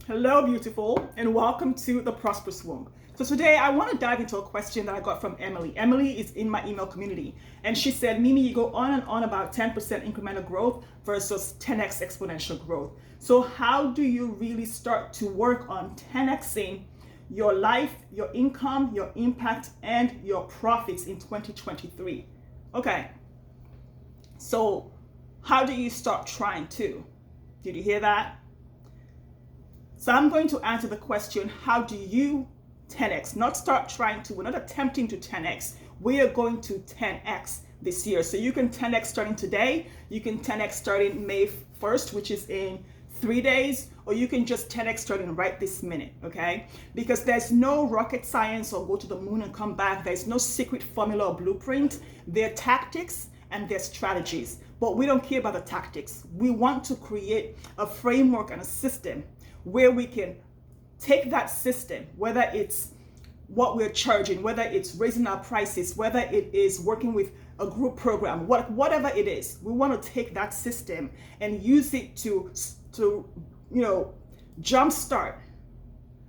Hello, beautiful, and welcome to the Prosperous Womb. So today I want to dive into a question that I got from Emily. Emily is in my email community, and she said, Mimi, you go on and on about 10% incremental growth versus 10x exponential growth. So how do you really start to work on 10xing your life, your income, your impact, and your profits in 2023? Okay, so how do you start trying to? Did you hear that? So I'm going to answer the question, how do you 10x? Not start trying to, we're not attempting to 10x. We are going to 10x this year. So you can 10x starting today, you can 10x starting May 1st, which is in 3 days, or you can just 10x starting right this minute, okay? Because there's no rocket science or go to the moon and come back. There's no secret formula or blueprint. There are tactics and their strategies, but we don't care about the tactics. We want to create a framework and a system where we can take that system, whether it's what we're charging, whether it's raising our prices, whether it is working with a group program, whatever it is, we want to take that system and use it to jumpstart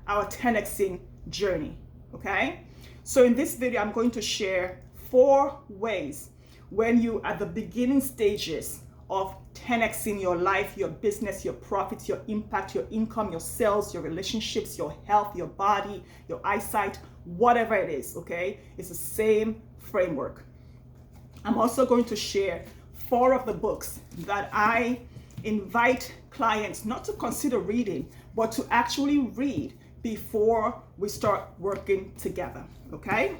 our 10xing journey, okay? So in this video, I'm going to share 4 ways when you at the beginning stages of 10xing your life, your business, your profits, your impact, your income, your sales, your relationships, your health, your body, your eyesight, whatever it is, okay? It's the same framework. I'm also going to share 4 of the books that I invite clients not to consider reading, but to actually read before we start working together, okay?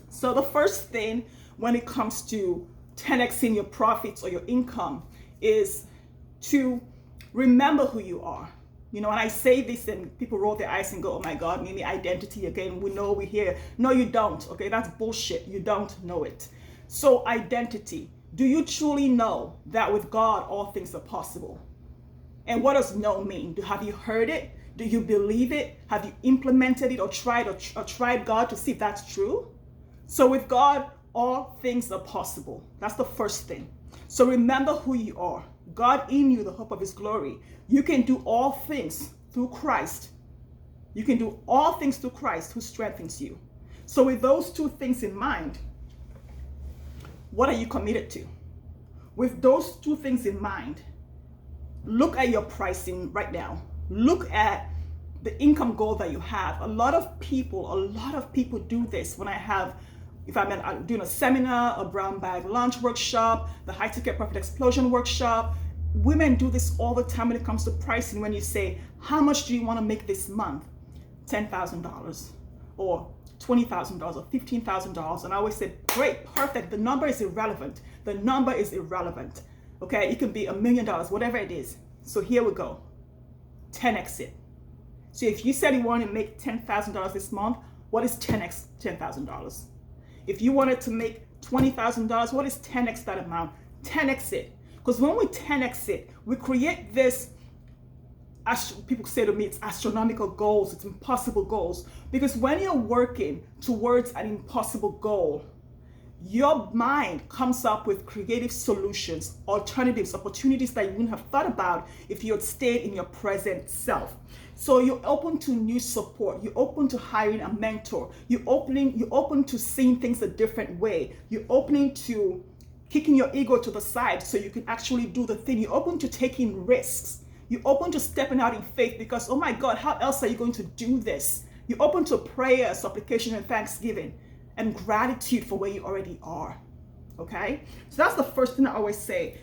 So the first thing when it comes to 10xing your profits or your income is to remember who you are. You know, and I say this and people roll their eyes and go, oh my God, Mimi, identity again. We hear. No, you don't. Okay, that's bullshit. You don't know it. So identity. Do you truly know that with God, all things are possible? And what does know mean? Have you heard it? Do you believe it? Have you implemented it or tried God to see if that's true? So with God, all things are possible. That's the first thing. So remember who you are. God in you, the hope of his glory. You can do all things through Christ. You can do all things through Christ who strengthens you. So with those 2 things in mind, what are you committed to? With those 2 things in mind, look at your pricing right now. Look at the income goal that you have. A lot of people do this. If I'm doing a seminar, a brown bag lunch workshop, the high ticket profit explosion workshop, women do this all the time when it comes to pricing. When you say, how much do you want to make this month? $10,000 or $20,000 or $15,000. And I always say, great, perfect. The number is irrelevant. The number is irrelevant. Okay, it can be $1 million, whatever it is. So here we go. 10x it. So if you said you want to make $10,000 this month, what is 10x $10,000? If you wanted to make $20,000, what is 10x that amount? 10x it. Because when we 10x it, we create this, people say to me, it's astronomical goals, it's impossible goals. Because when you're working towards an impossible goal, your mind comes up with creative solutions, alternatives, opportunities that you wouldn't have thought about if you had stayed in your present self. So you're open to new support. You're open to hiring a mentor. You're open to seeing things a different way. You're open to kicking your ego to the side so you can actually do the thing. You're open to taking risks. You're open to stepping out in faith because, oh my God, how else are you going to do this? You're open to prayer, supplication, and thanksgiving and gratitude for where you already are, okay? So that's the first thing I always say.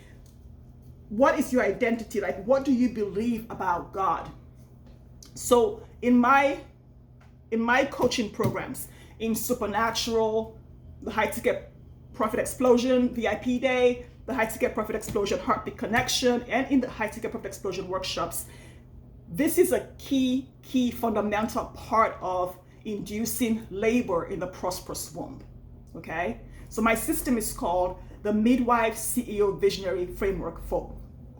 What is your identity? Like, what do you believe about God? So in my coaching programs, in Supernatural, the High Ticket Profit Explosion VIP Day, the High Ticket Profit Explosion Heartbeat Connection, and in the High Ticket Profit Explosion workshops, this is a key fundamental part of inducing labor in the prosperous womb, okay? So my system is called the Midwife CEO Visionary Framework for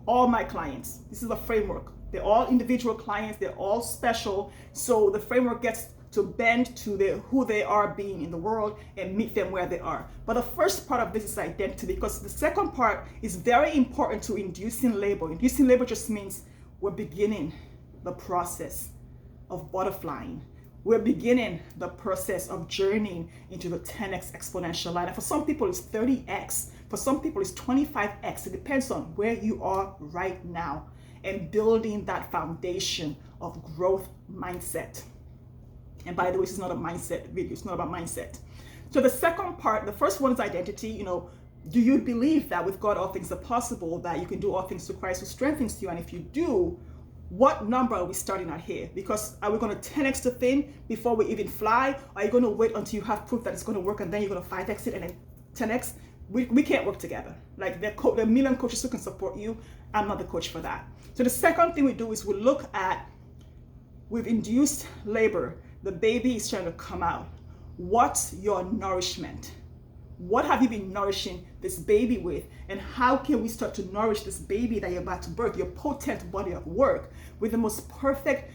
all my clients. This is a framework. They're all individual clients, they're all special, so the framework gets to bend to who they are being in the world and meet them where they are. But the first part of this is identity, because the second part is very important to inducing labor. Inducing labor just means we're beginning. the process of butterflying. We're beginning the process of journeying into the 10x exponential line. And for some people, it's 30x. For some people, it's 25x. It depends on where you are right now and building that foundation of growth mindset. And by the way, this is not a mindset video. It's not about mindset. So the second part, the first one is identity. You know, do you believe that with God all things are possible, that you can do all things through Christ who strengthens you? And if you do, what number are we starting at here? Because are we going to 10x the thing before we even fly? Are you going to wait until you have proof that it's going to work and then you're going to 5x it and then 10x? We can't work together. Like there are a million coaches who can support you. I'm not the coach for that. So the second thing we do is we look at, we've induced labor. The baby is trying to come out. What's your nourishment? What have you been nourishing this baby with? And how can we start to nourish this baby that you're about to birth, your potent body of work, with the most perfect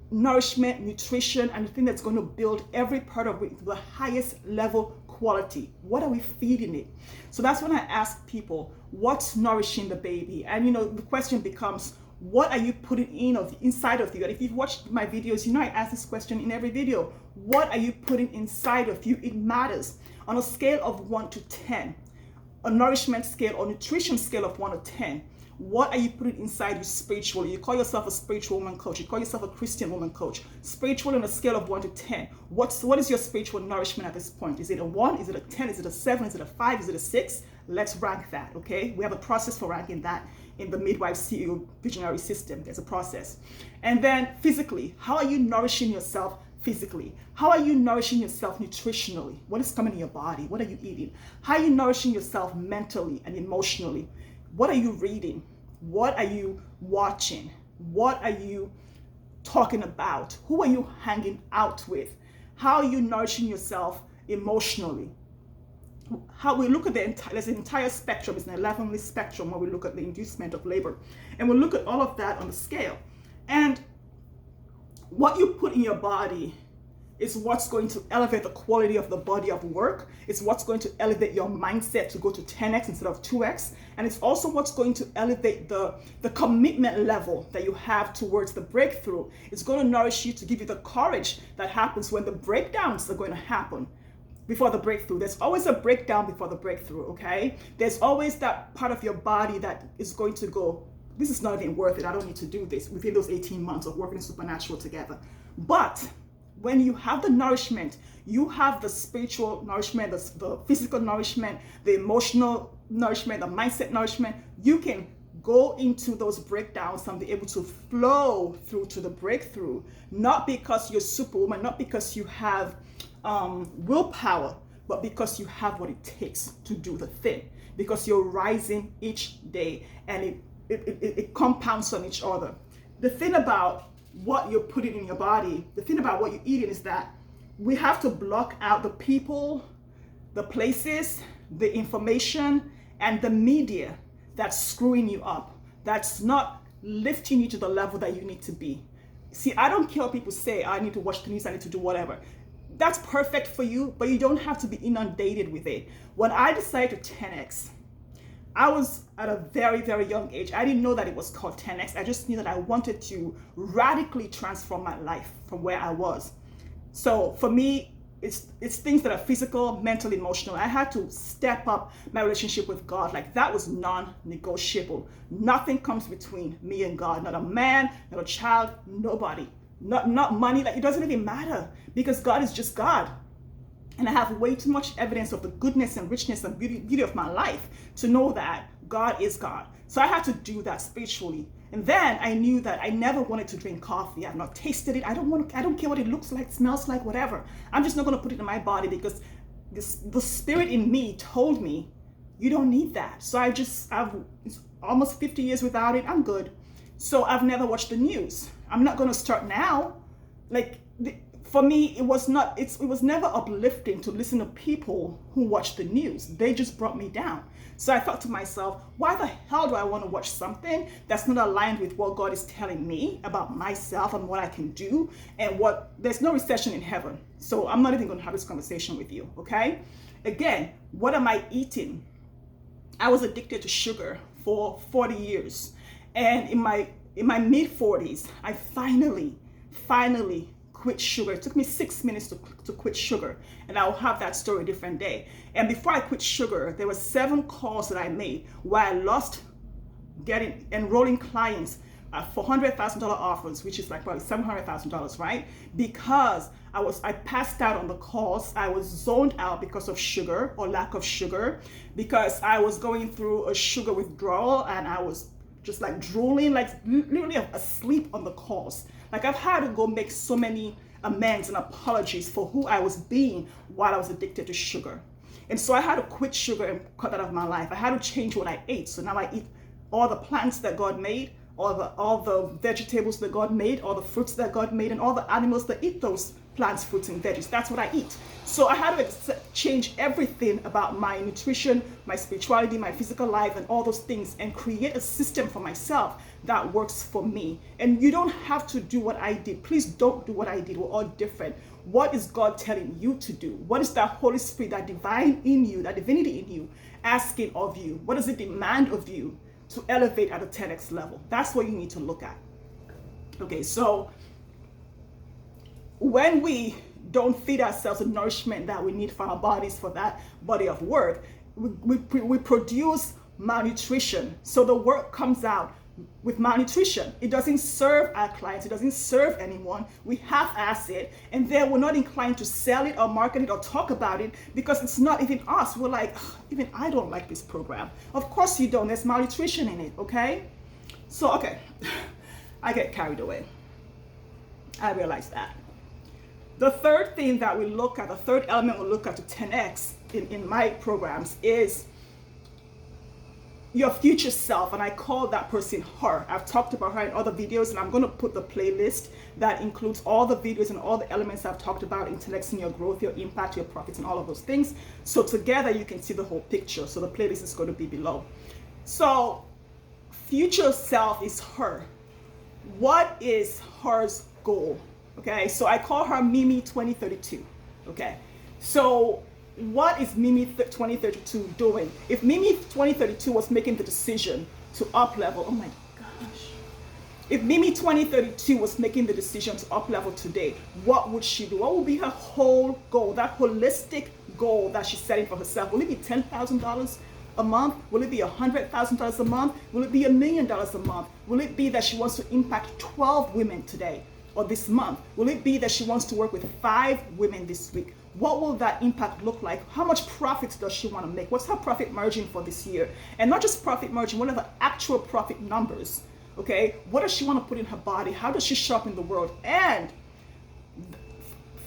nourishment, nutrition, and the thing that's going to build every part of it to the highest level quality? What are we feeding it? So that's when I ask people, what's nourishing the baby? And you know, the question becomes, what are you putting inside of you? And if you've watched my videos, you know I ask this question in every video. What are you putting inside of you? It matters. On a scale of 1 to 10, a nourishment scale or nutrition scale of 1 to 10, what are you putting inside you spiritually? You call yourself a spiritual woman coach. You call yourself a Christian woman coach. Spiritual on a scale of 1 to 10. What is your spiritual nourishment at this point? Is it a 1? Is it a 10? Is it a 7? Is it a 5? Is it a 6? Let's rank that, okay? We have a process for ranking that in the Midwife CEO Visionary system. There's a process. And then physically, how are you nourishing yourself physically? How are you nourishing yourself nutritionally? What is coming in your body? What are you eating? How are you nourishing yourself mentally and emotionally? What are you reading? What are you watching? What are you talking about? Who are you hanging out with? How are you nourishing yourself emotionally? How we look at there's an entire spectrum. It's an 11-list spectrum where we look at the inducement of labor. And we look at all of that on the scale. And what you put in your body is what's going to elevate the quality of the body of work. It's what's going to elevate your mindset to go to 10x instead of 2x. And it's also what's going to elevate the commitment level that you have towards the breakthrough. It's going to nourish you to give you the courage that happens when the breakdowns are going to happen before the breakthrough. There's always a breakdown before the breakthrough, okay? There's always that part of your body that is going to go, this is not even worth it. I don't need to do this within those 18 months of working supernatural together. But when you have the nourishment, you have the spiritual nourishment, the physical nourishment, the emotional nourishment, the mindset nourishment, you can go into those breakdowns and be able to flow through to the breakthrough, not because you're superwoman, not because you have willpower, but because you have what it takes to do the thing, because you're rising each day and it compounds on each other. The thing about what you're putting in your body, the thing about what you're eating is that we have to block out the people, the places, the information, and the media that's screwing you up, that's not lifting you to the level that you need to be. See, I don't care what people say, I need to watch the news, I need to do whatever. That's perfect for you, but you don't have to be inundated with it. When I decided to 10x, I was at a very, very young age. I didn't know that it was called 10x. I just knew that I wanted to radically transform my life from where I was. So for me, it's things that are physical, mental, emotional. I had to step up my relationship with God. Like that was non-negotiable. Nothing comes between me and God. Not a man, not a child, nobody. Not money. Like it doesn't even matter because God is just God. And I have way too much evidence of the goodness and richness and beauty of my life to know that God is God. So I had to do that spiritually. And then I knew that I never wanted to drink coffee. I've not tasted it. I don't care what it looks like, smells like, whatever. I'm just not going to put it in my body because the spirit in me told me, you don't need that. So I've almost 50 years without it. I'm good. So I've never watched the news. I'm not going to start now. For me, it was never uplifting to listen to people who watch the news. They just brought me down. So I thought to myself, why the hell do I want to watch something that's not aligned with what God is telling me about myself and what I can do and there's no recession in heaven. So I'm not even going to have this conversation with you, okay? Again, what am I eating? I was addicted to sugar for 40 years. And in my in my mid-40s, I finally quit sugar. It took me 6 minutes to quit sugar, and I'll have that story a different day. And before I quit sugar, there were 7 calls that I made where I lost enrolling clients for $100,000 offers, which is like probably $700,000, right? Because I passed out on the calls. I was zoned out because of sugar or lack of sugar, because I was going through a sugar withdrawal, and I was just like drooling, like literally asleep on the calls. Like I've had to go make so many amends and apologies for who I was being while I was addicted to sugar. And so I had to quit sugar and cut that out of my life. I had to change what I ate. So now I eat all the plants that God made, all the vegetables that God made, all the fruits that God made, and all the animals that eat those plants, fruits, and veggies. That's what I eat. So I had to change everything about my nutrition, my spirituality, my physical life, and all those things, and create a system for myself that works for me. And you don't have to do what I did. Please don't do what I did. We're all different. What is God telling you to do? What is that Holy Spirit, that divine in you, that divinity in you, asking of you? What does it demand of you to elevate at a 10x level? That's what you need to look at. Okay, so when we don't feed ourselves the nourishment that we need for our bodies, for that body of work, we produce malnutrition. So the work comes out with malnutrition. It doesn't serve our clients. It doesn't serve anyone. We half-ass it, and then we're not inclined to sell it or market it or talk about it because it's not even us. We're like, even I don't like this program. Of course you don't. There's malnutrition in it, okay? So, okay, I get carried away. I realize that. The third thing that we look at, the third element we look at to 10x in my programs is your future self, and I call that person her. I've talked about her in other videos, and I'm going to put the playlist that includes all the videos and all the elements I've talked about in 10xing your growth, your impact, your profits, and all of those things. So together you can see the whole picture. So the playlist is going to be below. So future self is her. What is her's goal? Okay, so I call her Mimi 2032. Okay, so what is Mimi 2032 doing? If Mimi 2032 was making the decision to up level, oh my gosh. If Mimi 2032 was making the decision to up level today, what would she do? What would be her whole goal, that holistic goal that she's setting for herself? Will it be $10,000 a month? Will it be $100,000 a month? Will it be $1 million a month? Will it be that she wants to impact 12 women today or this month? Will it be that she wants to work with 5 women this week? What will that impact look like? How much profit does she want to make? What's her profit margin for this year? And not just profit margin, what are the actual profit numbers? Okay, what does she want to put in her body? How does she show up in the world? And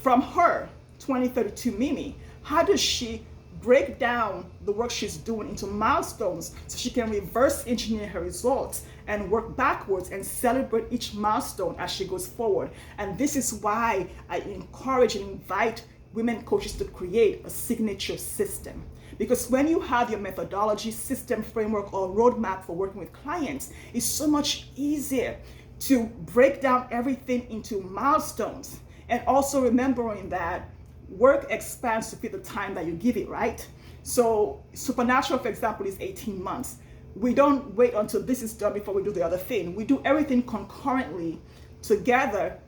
from her 2032 Mimi, how does she break down the work she's doing into milestones so she can reverse engineer her results and work backwards and celebrate each milestone as she goes forward? And this is why I encourage and invite women coaches to create a signature system. Because when you have your methodology, system, framework, or roadmap for working with clients, it's so much easier to break down everything into milestones. And also remembering that work expands to fit the time that you give it, right? So Supernatural, for example, is 18 months. We don't wait until this is done before we do the other thing. We do everything concurrently together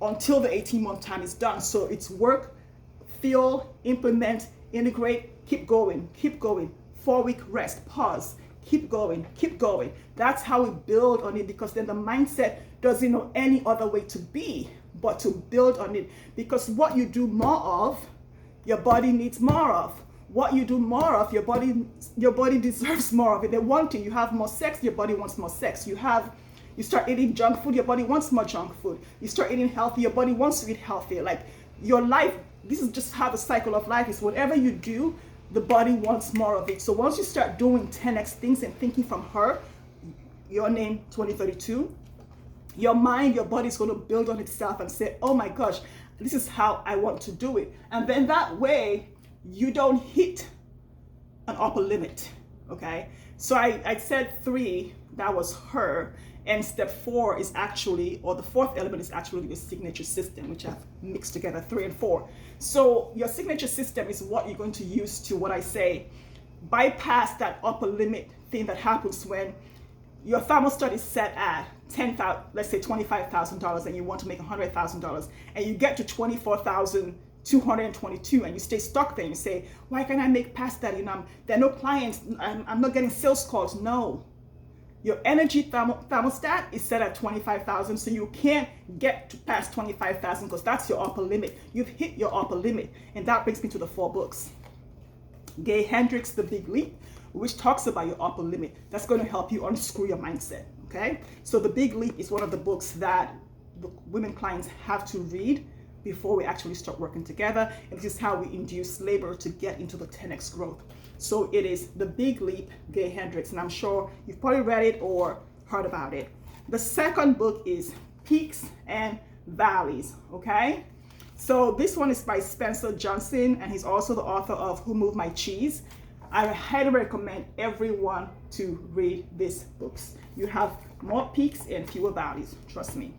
until the 18-month time is done. So it's work, feel, implement, integrate, keep going, 4-week rest, pause, keep going. That's how we build on it, because then the mindset doesn't know any other way to be but to build on it. Because what you do more of, your body needs more of. What you do more of, your body deserves more of it. They want to. You have more sex, your body wants more sex. You start eating junk food, your body wants more junk food. You start eating healthy, your body wants to eat healthier. Like your life, this is just how the cycle of life is. Whatever you do, the body wants more of it. So once you start doing 10x things and thinking from her, your name 2032, your mind, your body is going to build on itself and say, oh my gosh, this is how I want to do it. And then that way you don't hit an upper limit. Okay, so I said 3, that was her. And step 4 is actually, or the 4th element is actually your signature system, which I've mixed together, 3 and 4. So your signature system is what you're going to use to, what I say, bypass that upper limit thing that happens when your thermostat is set at let's say $25,000, and you want to make $100,000, and you get to 24,222, and you stay stuck there, and you say, why can't I make past that? There are no clients, I'm not getting sales calls. No, your energy thermostat is set at 25,000, so you can't get to past 25,000 because that's your upper limit. You've hit your upper limit, and that brings me to the 4 books. Gay Hendricks' The Big Leap, which talks about your upper limit. That's going to help you unscrew your mindset, okay? So The Big Leap is one of the books that the women clients have to read before we actually start working together, and this is how we induce labor to get into the 10x growth. So it is The Big Leap, Gay Hendricks, and I'm sure you've probably read it or heard about it. The second book is Peaks and Valleys, okay? So this one is by Spencer Johnson, and he's also the author of Who Moved My Cheese. I highly recommend everyone to read these books. You have more peaks and fewer valleys, trust me.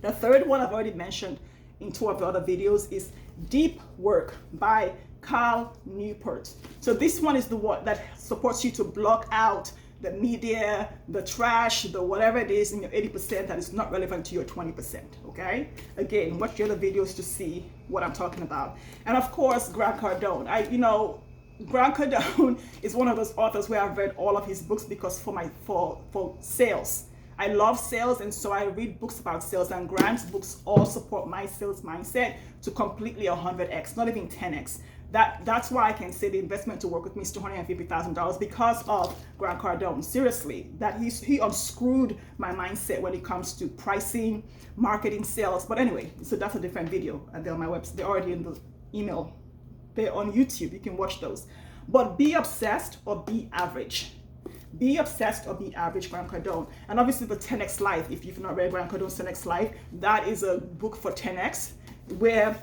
The third one I've already mentioned in 2 of the other videos is Deep Work by Cal Newport. So this one is the one that supports you to block out the media, the trash, the whatever it is in your 80% that is not relevant to your 20%, okay? Again, watch the other videos to see what I'm talking about. And of course, Grant Cardone. Grant Cardone is one of those authors where I've read all of his books because for sales. I love sales, and so I read books about sales, and Grant's books all support my sales mindset to completely 100x, not even 10x. That's why I can say the investment to work with me is $250,000 because of Grant Cardone. Seriously, that he unscrewed my mindset when it comes to pricing, marketing, sales. But anyway, so that's a different video, and they're on my website. They're already in the email. They're on YouTube. You can watch those. But be obsessed or be average. Be obsessed or be average, Grant Cardone. And obviously the 10x Life, if you've not read Grant Cardone's 10x Life, that is a book for 10x, where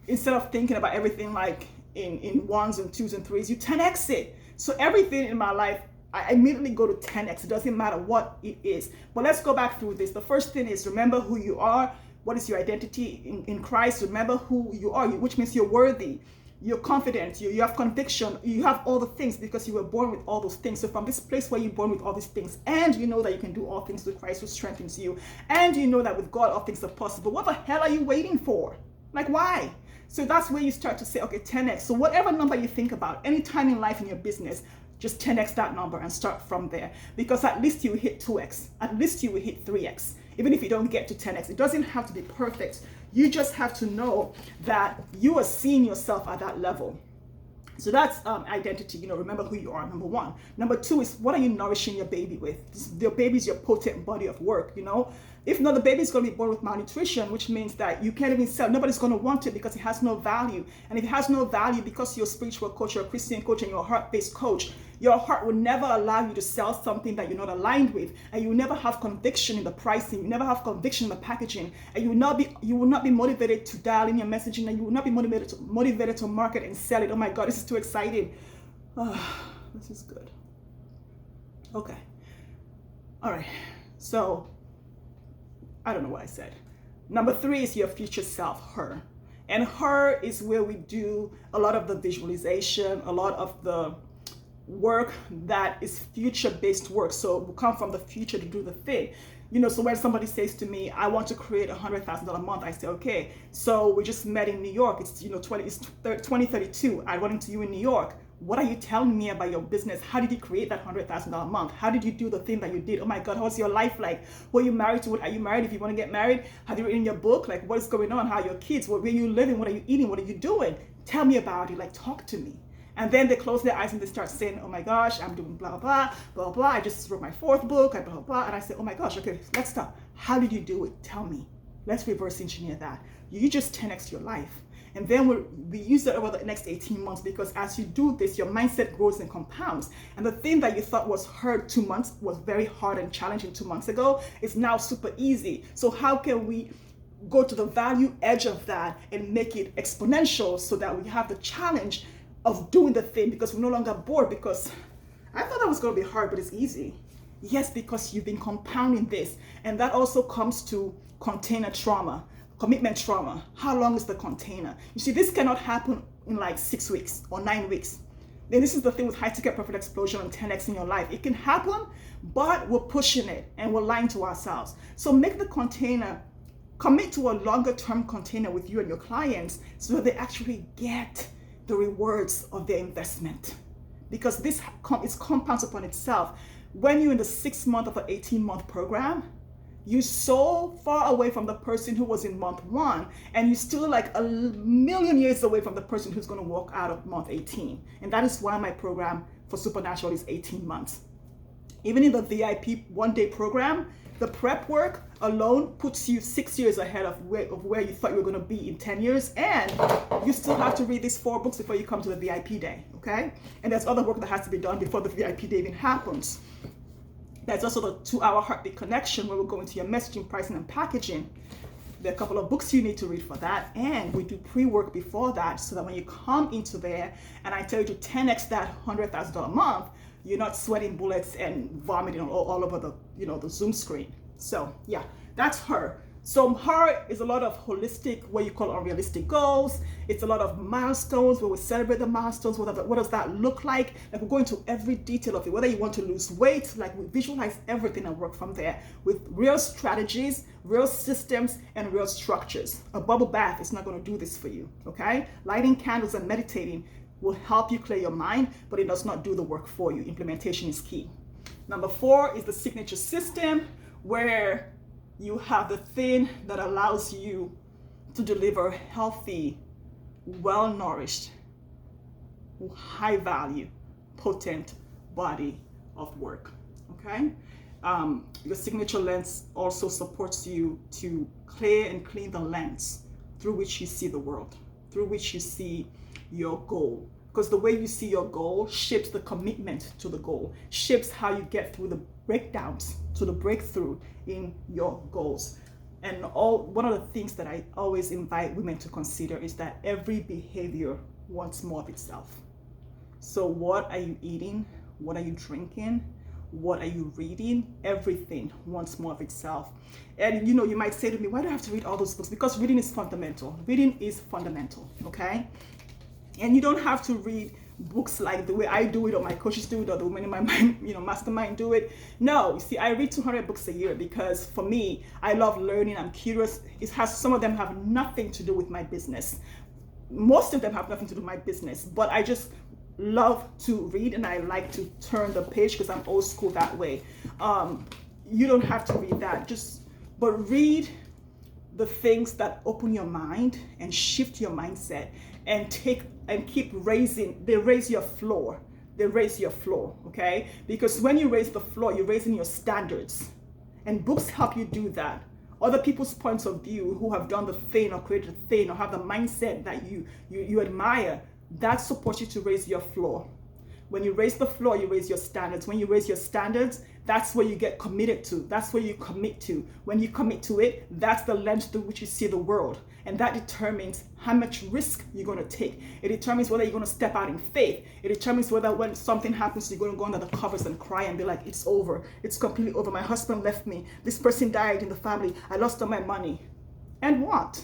instead of thinking about everything like in 1s and 2s and 3s, you 10x it. So everything in my life, I immediately go to 10x. It doesn't matter what it is. But let's go back through this. The first thing is remember who you are. What is your identity in Christ? Remember who you are, which means you're worthy. You're confident, you have conviction, you have all the things because you were born with all those things. So from this place where you're born with all these things, and you know that you can do all things through Christ who strengthens you, and you know that with God all things are possible, what the hell are you waiting for? Like, why? So that's where you start to say, okay, 10x. So whatever number you think about, any time in life in your business, just 10x that number and start from there. Because at least you will hit 2x, at least you will hit 3x. Even if you don't get to 10x, it doesn't have to be perfect. You just have to know that you are seeing yourself at that level. So that's identity, remember who you are, number 1. Number 2 is, what are you nourishing your baby with? Your baby is your potent body of work, If not, the baby's going to be born with malnutrition, which means that you can't even sell. Nobody's going to want it because it has no value. And if it has no value, because you're a spiritual coach, you're a Christian coach, and you're a heart-based coach, your heart will never allow you to sell something that you're not aligned with, and you will never have conviction in the pricing, you never have conviction in the packaging, and you will not be motivated to dial in your messaging, and you will not be motivated to market and sell it. Oh my God, this is too exciting. This is good. Okay. All right. So I don't know what I said. Number 3 is your future self, her. And her is where we do a lot of the visualization, a lot of the work that is future-based work. So we come from the future to do the thing. So when somebody says to me, I want to create $100,000 a month, I say, okay, so we just met in New York. It's 2032. I run into you in New York. What are you telling me about your business? How did you create that $100,000 a month? How did you do the thing that you did? Oh my God, what's your life like? Who are you married to? What are you married if you want to get married? Have you written your book? Like, what is going on? How are your kids? Where are you living? What are you eating? What are you doing? Tell me about it. Like, talk to me. And then they close their eyes and they start saying, oh my gosh, I'm doing blah, blah, blah, blah. I just wrote my 4th book, blah, blah, blah. And I say, oh my gosh, okay, let's stop. How did you do it? Tell me. Let's reverse engineer that. You just 10x your life. And then we use that over the next 18 months, because as you do this, your mindset grows and compounds. And the thing that you thought was hard 2 months, was very hard and challenging 2 months ago, is now super easy. So how can we go to the value edge of that and make it exponential so that we have the challenge of doing the thing, because we're no longer bored? Because I thought that was going to be hard, but it's easy. Yes, because you've been compounding this. And that also comes to container trauma, commitment trauma. How long is the container? You see, this cannot happen in like 6 weeks or 9 weeks. And this is the thing with high ticket profit explosion and 10x in your life. It can happen, but we're pushing it and we're lying to ourselves. So make the container, commit to a longer term container with you and your clients so that they actually get the rewards of their investment. Because this is compounds upon itself. When you're in the 6-month of an 18-month program, you're so far away from the person who was in month 1, and you're still like a million years away from the person who's going to walk out of month 18. And that is why my program for Supernatural is 18 months. Even in the VIP one-day program, the prep work alone puts you 6 years ahead of where you thought you were going to be in 10 years. And you still have to read these 4 books before you come to the VIP day, okay? And there's other work that has to be done before the VIP day even happens. There's also the 2-hour heartbeat connection where we're going to your messaging, pricing, and packaging. There are a couple of books you need to read for that. And we do pre-work before that so that when you come into there and I tell you to 10x that $100,000 a month, you're not sweating bullets and vomiting all over the Zoom screen. So yeah, that's her. So her is a lot of holistic, what you call unrealistic goals. It's a lot of milestones where we celebrate the milestones. What does that look like? Like we go into every detail of it, whether you want to lose weight, like we visualize everything and work from there with real strategies, real systems, and real structures. A bubble bath is not going to do this for you, okay? Lighting candles and meditating will help you clear your mind, but it does not do the work for you. Implementation is key. Number 4 is the signature system, where you have the thing that allows you to deliver healthy, well-nourished, high value, potent body of work, okay? Your signature lens also supports you to clear and clean the lens through which you see the world, through which you see your goal. Because the way you see your goal shapes the commitment to the goal, shapes how you get through the breakdowns to the breakthrough in your goals. And one of the things that I always invite women to consider is that every behavior wants more of itself. So what are you eating? What are you drinking? What are you reading? Everything wants more of itself. And you might say to me, why do I have to read all those books? Because reading is fundamental. Reading is fundamental, okay? And you don't have to read books like the way I do it, or my coaches do it, or the women in my mind, mastermind do it. No, you see, I read 200 books a year because for me, I love learning. I'm curious. Some of them have nothing to do with my business. Most of them have nothing to do with my business, but I just love to read and I like to turn the page because I'm old school that way. You don't have to read that, but read the things that open your mind and shift your mindset and keep raising. They raise your floor. Okay? Because when you raise the floor, you're raising your standards. And books help you do that. Other people's points of view who have done the thing or created the thing or have the mindset that you admire, that supports you to raise your floor. When you raise the floor, you raise your standards. When you raise your standards, that's where you get committed to. That's where you commit to. When you commit to it, that's the lens through which you see the world. And that determines how much risk you're going to take. It determines whether you're going to step out in faith. It determines whether when something happens, you're going to go under the covers and cry and be like, it's over. It's completely over. My husband left me. This person died in the family. I lost all my money. And what?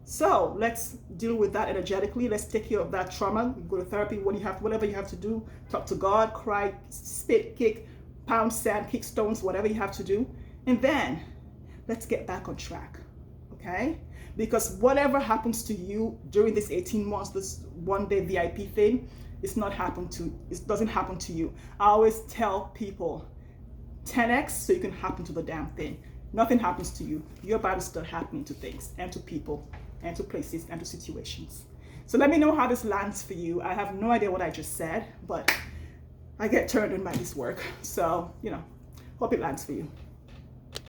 So let's deal with that energetically. Let's take care of that trauma. You go to therapy, whatever you have to do. Talk to God, cry, spit, kick, pound sand, kick stones, whatever you have to do. And then let's get back on track, okay? Because whatever happens to you during this 18 months, this one-day VIP thing, it doesn't happen to you. I always tell people 10x so you can happen to the damn thing. Nothing happens to you. Your body's still happening to things and to people and to places and to situations. So let me know how this lands for you. I have no idea what I just said, but I get turned on by this work. So, hope it lands for you.